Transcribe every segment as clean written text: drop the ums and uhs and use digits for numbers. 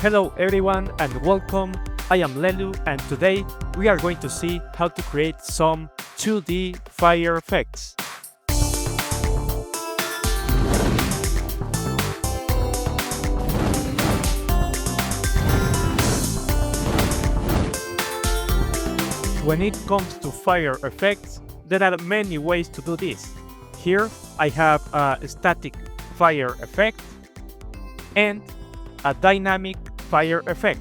Hello everyone and welcome. I am Lelu and today we are going to see how to create some 2D fire effects. When it comes to fire effects, there are many ways to do this. Here I have a static fire effect and a dynamic fire effect.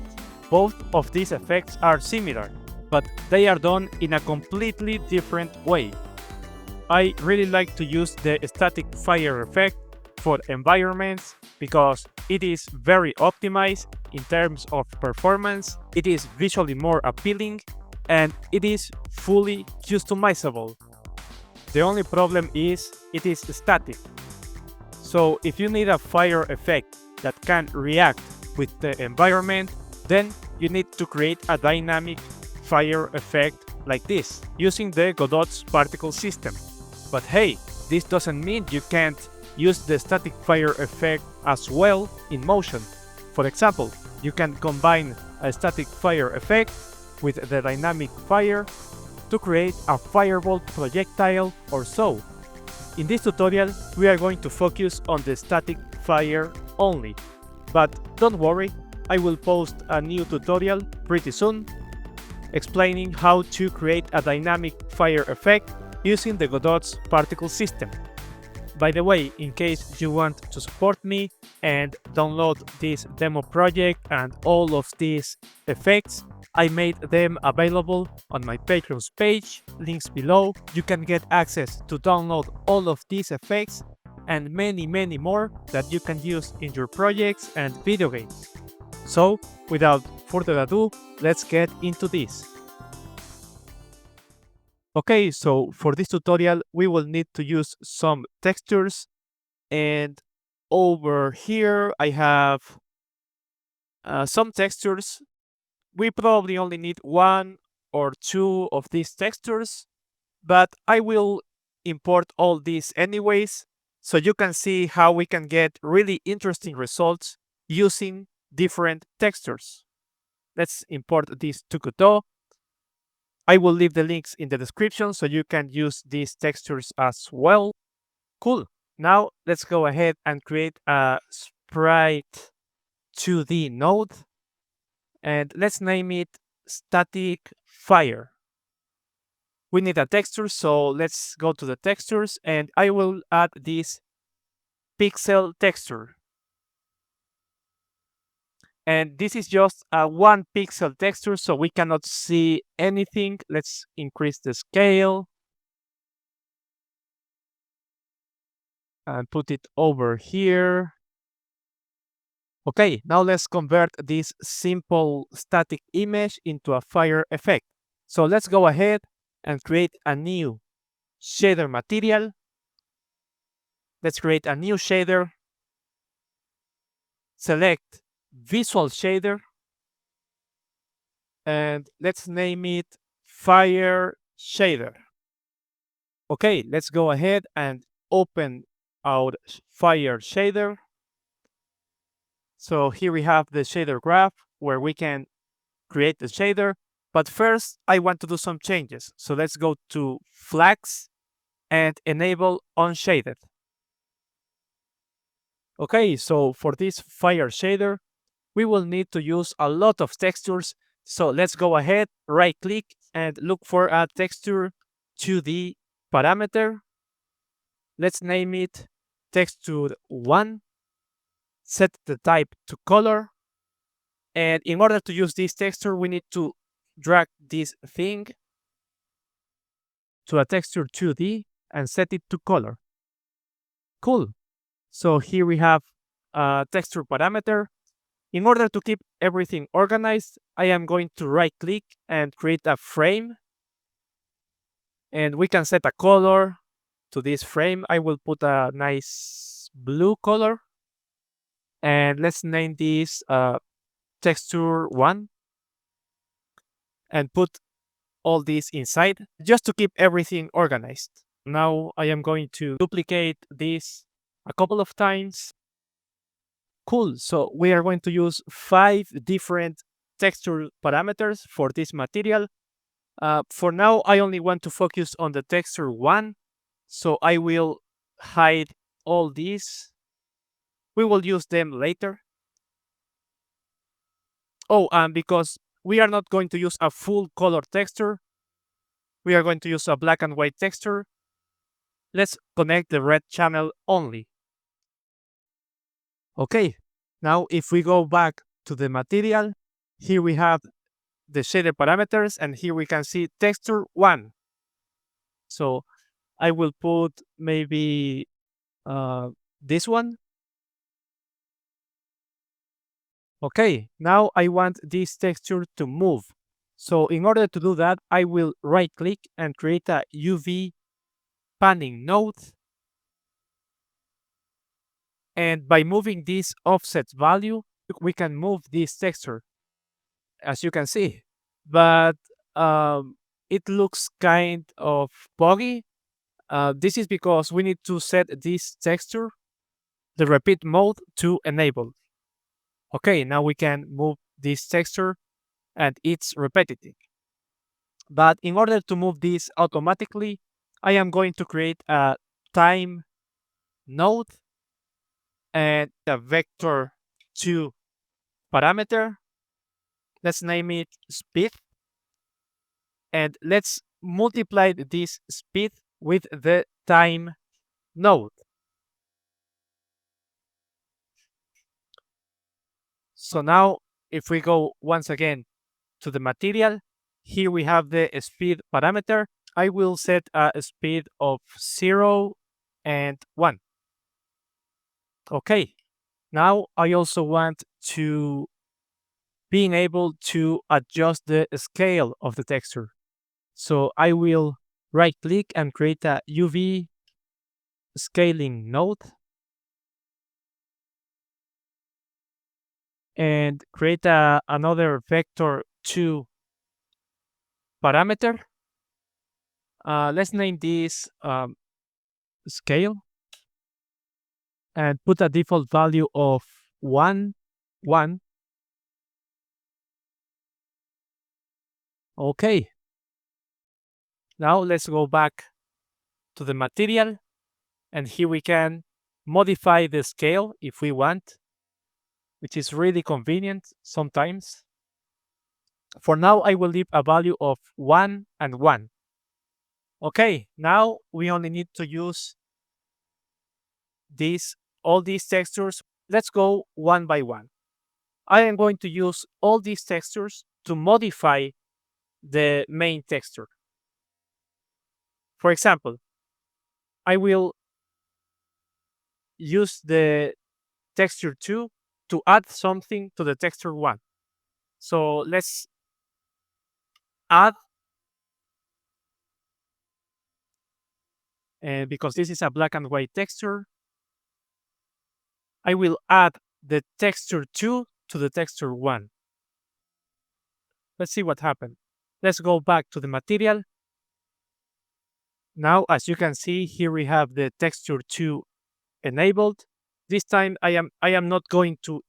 Both of these effects are similar, but they are done in a completely different way. I really like to use the static fire effect for environments because it is very optimized in terms of performance, it is visually more appealing, and it is fully customizable. The only problem is it is static. So if you need a fire effect that can react with the environment, then you need to create a dynamic fire effect like this, using the Godot's particle system. But hey, this doesn't mean you can't use the static fire effect as well in motion. For example, you can combine a static fire effect with the dynamic fire to create a firebolt projectile or so. In this tutorial, we are going to focus on the static fire only. But don't worry, I will post a new tutorial pretty soon explaining how to create a dynamic fire effect using the Godot's particle system. By the way, in case you want to support me and download this demo project and all of these effects, I made them available on my Patreon's page, links below. You can get access to download all of these effects and many more that you can use in your projects and video games. So, without further ado, let's get into this. Okay, so for this tutorial, we will need to use some textures, and over here I have some textures. We probably only need one or two of these textures, but I will import all these anyways, so you can see how we can get really interesting results using different textures. Let's import this to Godot. I will leave the links in the description so you can use these textures as well. Cool. Now let's go ahead and create a sprite 2D node. And let's name it static fire. We need a texture, so let's go to the textures and I will add this pixel texture. And this is just a 1 pixel texture, so we cannot see anything. Let's increase the scale and put it over here. Okay, now let's convert this simple static image into a fire effect. So let's go ahead and create a new shader material. Let's create a new shader. Select Visual Shader. And let's name it Fire Shader. Okay, let's go ahead and open our Fire Shader. So here we have the shader graph where we can create the shader. But first, I want to do some changes. So let's go to Flags and enable Unshaded. Okay, so for this fire shader, we will need to use a lot of textures. So let's go ahead, right click and look for a texture 2D parameter. Let's name it texture 1. Set the type to color. And in order to use this texture, we need to drag this thing to a texture 2D and set it to color. Cool. So here we have a texture parameter. In order to keep everything organized, I am going to right click and create a frame. And we can set a color to this frame. I will put a nice blue color. And let's name this texture 1. And put all this inside just to keep everything organized. Now I am going to duplicate this a couple of times Cool. So we are going to use 5 different texture parameters for this material. For now, I only want to focus on the texture 1. So I will hide all these. We will use them later. Oh, and because we are not going to use a full color texture, we are going to use a black and white texture. Let's connect the red channel only. Okay, now if we go back to the material, here we have the shader parameters, and here we can see texture 1. So I will put maybe this one. Okay, now I want this texture to move. So in order to do that, I will right click and create a UV panning node. And by moving this offset value, we can move this texture, as you can see. But it looks kind of buggy. This is because we need to set this texture, the repeat mode, to enable. Okay, now we can move this texture and it's repetitive. But in order to move this automatically, I am going to create a time node and a vector2 parameter. Let's name it speed. And let's multiply this speed with the time node. So now if we go once again to the material, here we have the speed parameter. I will set a speed of 0 and 1. Okay, now I also want to being able to adjust the scale of the texture. So I will right click and create a UV scaling node and create another vector2 parameter. Let's name this scale and put a default value of 1, 1. Okay. Now let's go back to the material, and here we can modify the scale if we want, which is really convenient sometimes. For now, I will leave a value of 1 and 1. Okay, now we only need to use all these textures. Let's go one by one. I am going to use all these textures to modify the main texture. For example, I will use the texture 2 to add something to the texture 1. So let's add, and because this is a black and white texture, I will add the texture 2 to the texture 1. Let's see what happened. Let's go back to the material. Now, as you can see, here we have the texture 2 enabled. This time I am not going to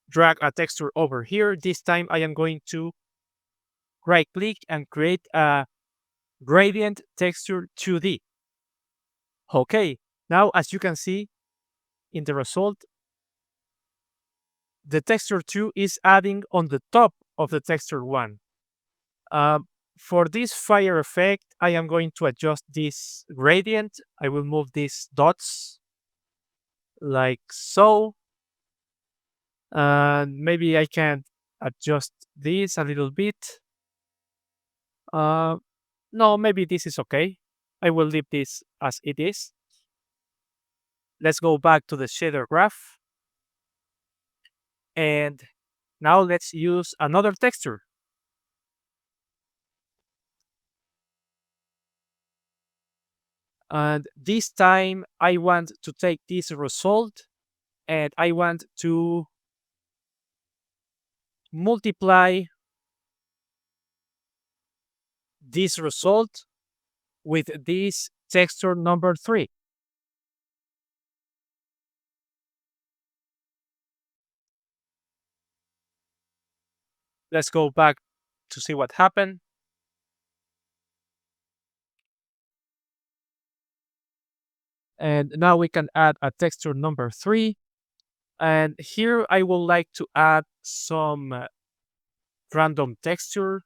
drag a texture over here. This time I am going to right click and create a gradient texture 2D. Okay, now as you can see in the result, the texture 2 is adding on the top of the texture 1. For this fire effect, I am going to adjust this gradient. I will move these dots like so. And maybe I can adjust this a little bit. No, maybe this is okay. I will leave this as it is. Let's go back to the shader graph. And now let's use another texture. And this time I want to take this result and I want to multiply this result with this texture number 3. Let's go back to see what happened. And now we can add a texture number 3. And here I would like to add some random texture.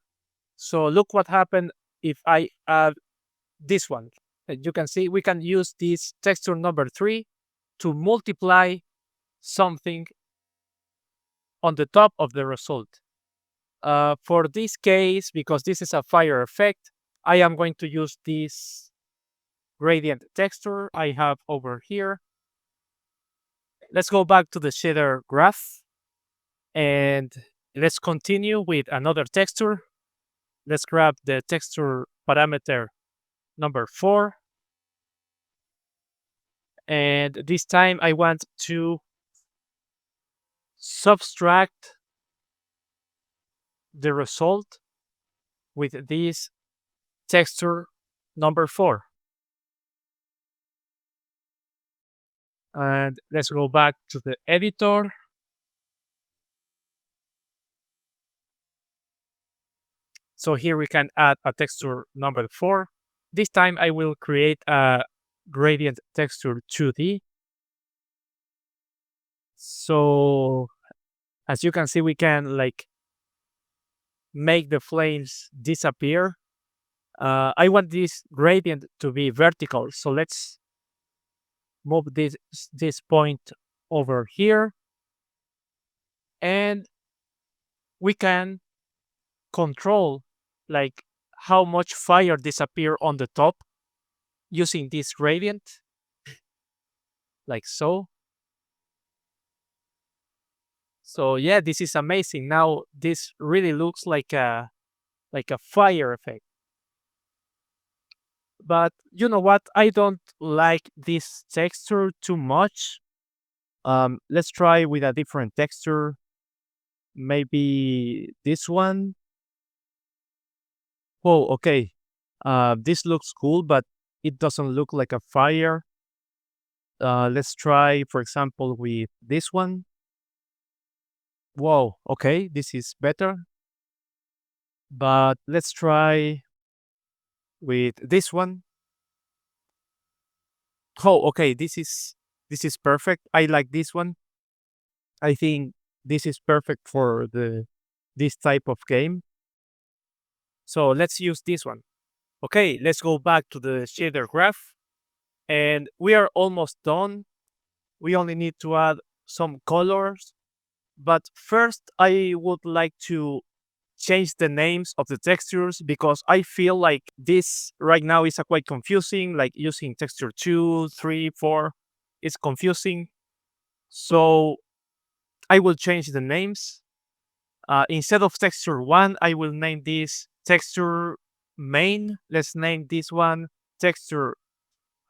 So look what happened if I add this one. You can see we can use this texture number 3 to multiply something on the top of the result. For this case, because this is a fire effect, I am going to use this gradient texture I have over here. Let's go back to the shader graph and let's continue with another texture. Let's grab the texture parameter number 4. And this time I want to subtract the result with this texture number 4. And let's go back to the editor. So here we can add a texture number 4. This time I will create a gradient texture 2D. So as you can see, we can like make the flames disappear. I want this gradient to be vertical. So let's move this point over here. And we can control like how much fire disappear on the top using this gradient, like so. So yeah, this is amazing. Now this really looks like a fire effect. But you know what? I don't like this texture too much. Let's try with a different texture. Maybe this one. Whoa, okay. This looks cool, but it doesn't look like a fire. Let's try, for example, with this one. Whoa, okay, this is better. But let's try with this one. Oh, okay, this is perfect. I like this one. I think this is perfect for this type of game. So let's use this one. Okay, let's go back to the shader graph. And we are almost done. We only need to add some colors. But first, I would like to change the names of the textures because I feel like this right now is a quite confusing, like using texture 2, 3, 4 is confusing. So I will change the names. Instead of texture 1, I will name this texture main. Let's name this one texture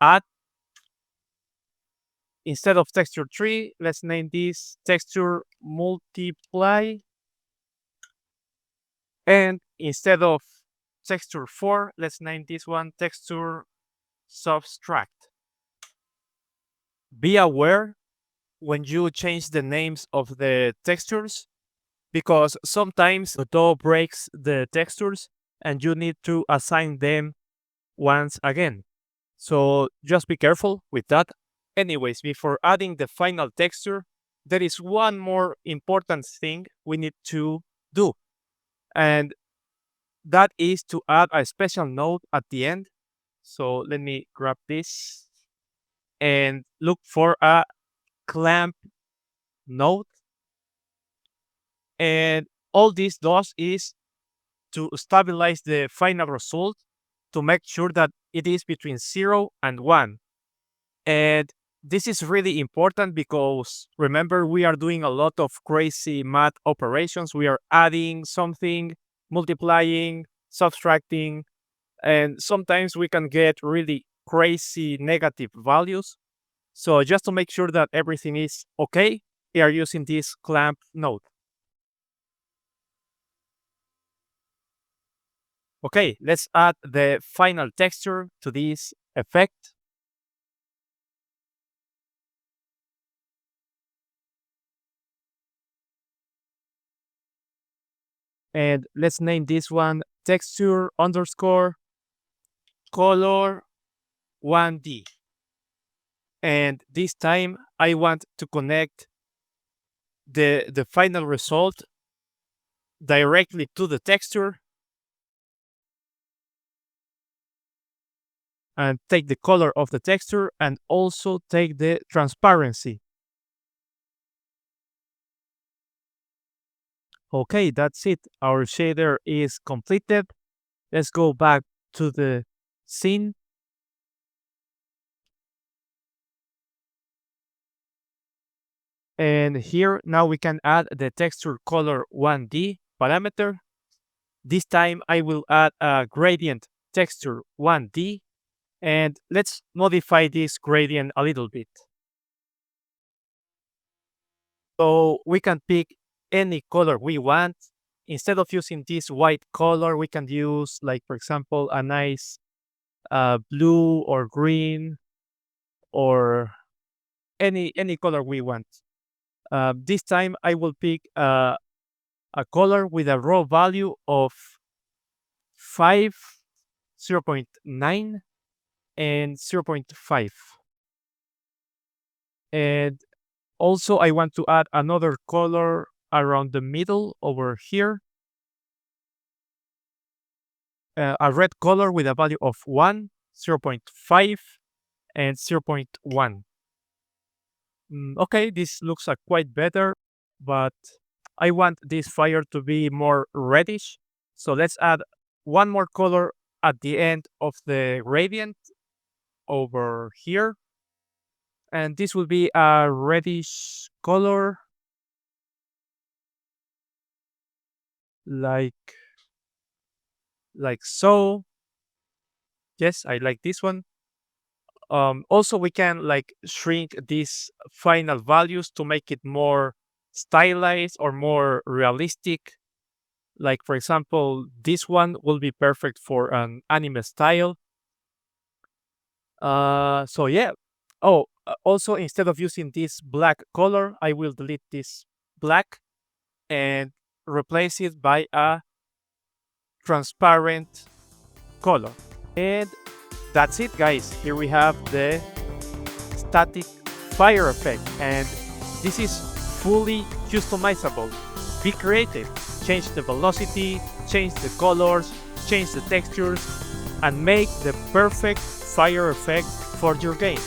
add. Instead of texture 3, let's name this texture multiply. And instead of texture 4, let's name this one texture substract. Be aware when you change the names of the textures because sometimes Godot breaks the textures and you need to assign them once again. So just be careful with that. Anyways, before adding the final texture, there is one more important thing we need to do. And that is to add a special node at the end. So let me grab this and look for a clamp node. And all this does is to stabilize the final result to make sure that it is between 0 and 1. And this is really important because remember, we are doing a lot of crazy math operations. We are adding something, multiplying, subtracting, and sometimes we can get really crazy negative values. So just to make sure that everything is okay, we are using this clamp node. Okay, let's add the final texture to this effect. And let's name this one texture underscore color 1D. And this time I want to connect the final result directly to the texture and take the color of the texture and also take the transparency. Okay, that's it. Our shader is completed. Let's go back to the scene. And here now we can add the texture color 1D parameter. This time I will add a gradient texture 1D. And let's modify this gradient a little bit. So we can pick any color we want. Instead of using this white color, we can use, like, for example, a nice blue or green or any color we want. This time I will pick a color with a raw value of 5, 0.9, and 0.5. And also I want to add another color around the middle over here. A red color with a value of 1, 0.5, and 0.1. Okay, this looks quite better, but I want this fire to be more reddish. So let's add one more color at the end of the gradient over here. And this will be a reddish color, like so. Yes, I like this one. Also, we can like shrink these final values to make it more stylized or more realistic. Like, for example, this one will be perfect for an anime style. So yeah. Oh, also, instead of using this black color, I will delete this black and replace it by a transparent color. And that's it, guys. Here we have the static fire effect, and this is fully customizable. Be creative. Change the velocity, change the colors, change the textures, and make the perfect fire effect for your game.